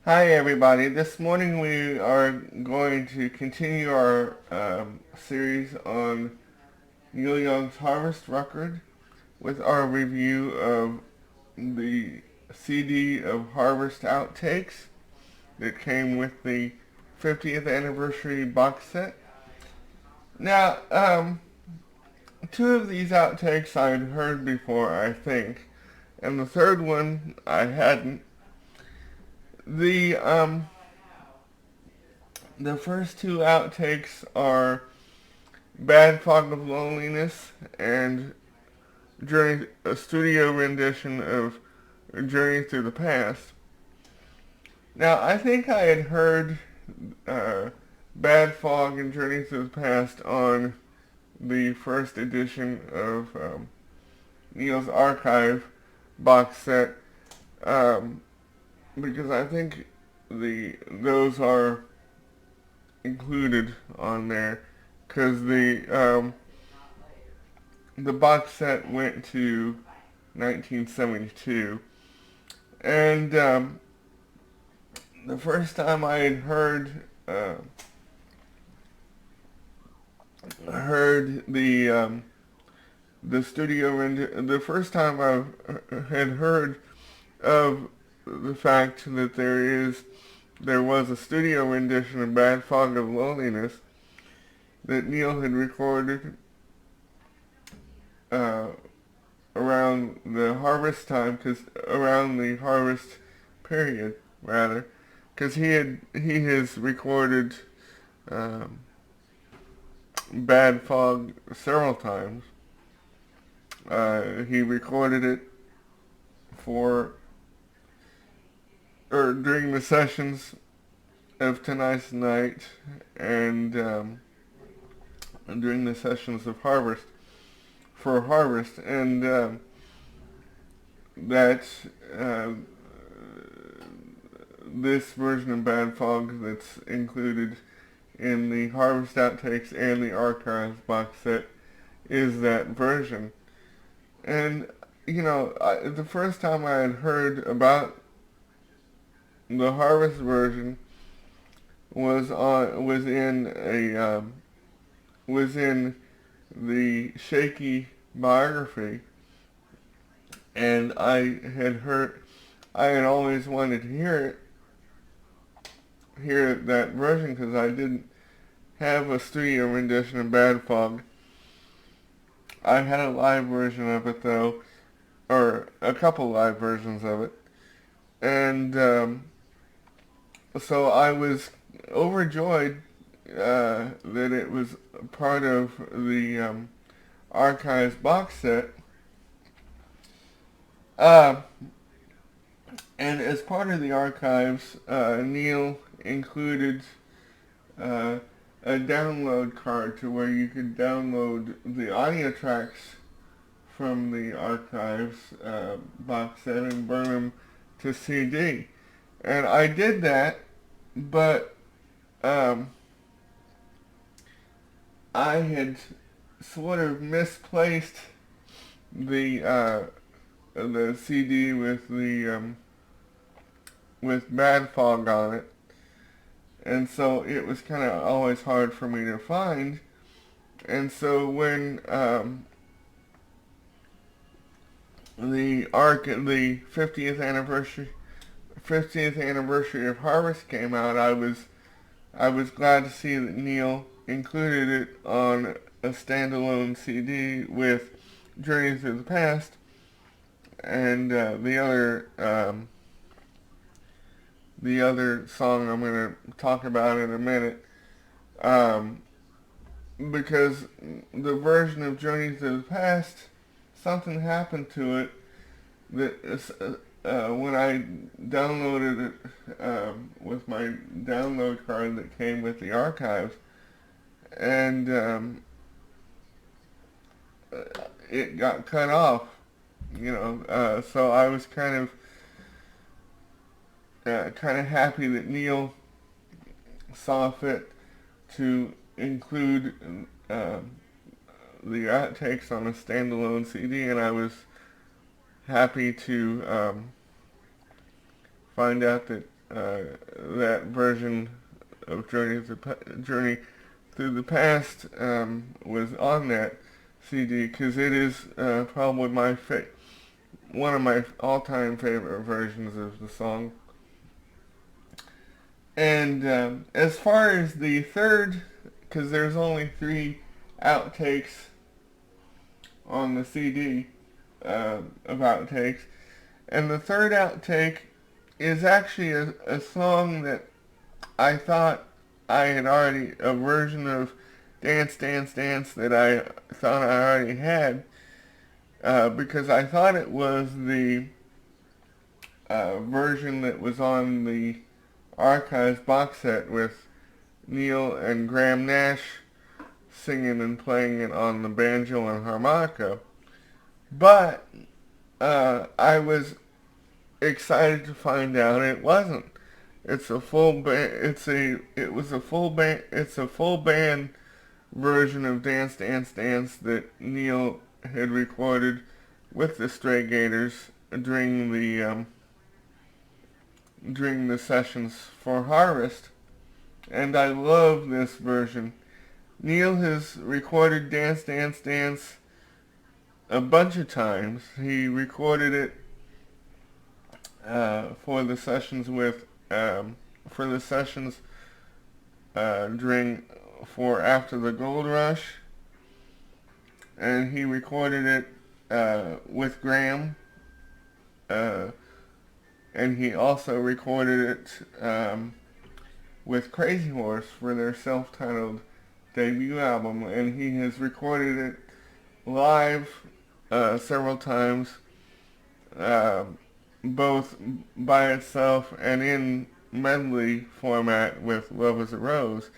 Hi everybody. This morning we are going to continue our series on Neil Young's Harvest record with our review of the CD of Harvest Outtakes that came with the 50th anniversary box set. Now, two of these outtakes I'd heard before, I think, and the third one I hadn't. The um, the first two outtakes are Bad Fog of Loneliness and Journey, a studio rendition of Journey Through the Past. Now, I think I had heard uh, Bad Fog and Journey Through the Past on the first edition of Neil's Archive box set because I think those are included on there because the box set went to 1972, and the first time I had heard the studio the first time I had heard of the fact that there was a studio rendition of Bad Fog of Loneliness that Neil had recorded uh, around the harvest time, around the harvest period rather, because he has recorded um, Bad Fog several times. He recorded it for or during the sessions of Tonight's Night and during the sessions of Harvest, and that uh, this version of Bad Fog that's included in the Harvest Outtakes and the Archives box set is that version. And, the first time I had heard about the Harvest version was in the Shaky biography, and I had always wanted to hear that version because I didn't have a studio rendition of Bad Fog. I had a live version of it though, or a couple live versions of it, and so I was overjoyed that it was part of the Archives box set. Uh, and as part of the Archives, Neil included uh, a download card to where you could download the audio tracks from the Archives box set and burn them to CD. And I did that, but um, I had sort of misplaced the CD with Bad Fog on it, and so it was kind of always hard for me to find. And so when the 50th anniversary of Harvest came out, I was glad to see that Neil included it on a standalone CD with Journey Through the Past and the other song I'm going to talk about in a minute, um, because the version of Journey Through the Past, something happened to it that when I downloaded it with my download card that came with the archives, and it got cut off, so I was kind of happy that Neil saw fit to include the outtakes on a standalone CD, and I was happy to find out that that version of Journey Through the Past was on that CD, because it is probably one of my all-time favorite versions of the song. And as far as the third, because there's only 3 outtakes on the CD of outtakes, and the third outtake is actually a song that I thought I had already, a version of Dance, Dance, Dance that I thought I already had, because I thought it was the version that was on the Archives box set with Neil and Graham Nash singing and playing it on the banjo and harmonica. But I was excited to find out it wasn't. It's a full band. It's a full band version of Dance Dance Dance that Neil had recorded with the Stray Gators during the sessions for Harvest, and I love this version. Neil has recorded Dance Dance Dance a bunch of times. He recorded it for the sessions for after the Gold Rush, and he recorded it with Graham, and he also recorded it with Crazy Horse for their self-titled debut album, and he has recorded it live several times, both by itself and in medley format with Love is a Rose,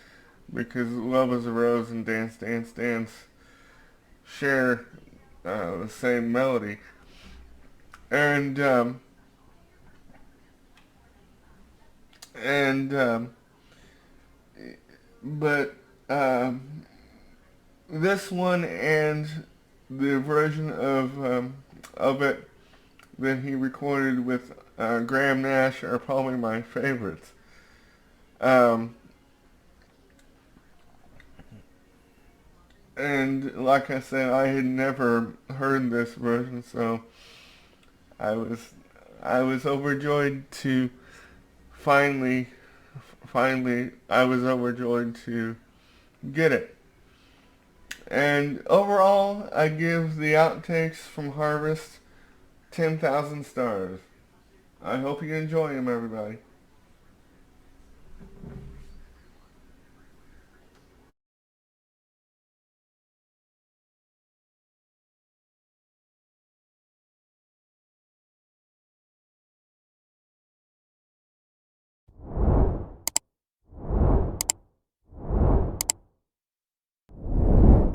because Love is a Rose and Dance Dance Dance share the same melody. And but this one and the version of it that he recorded with Graham Nash are probably my favorites. And like I said, I had never heard this version, so I was overjoyed to finally I was overjoyed to get it. And overall, I give the outtakes from Harvest 10,000 stars. I hope you enjoy them, everybody.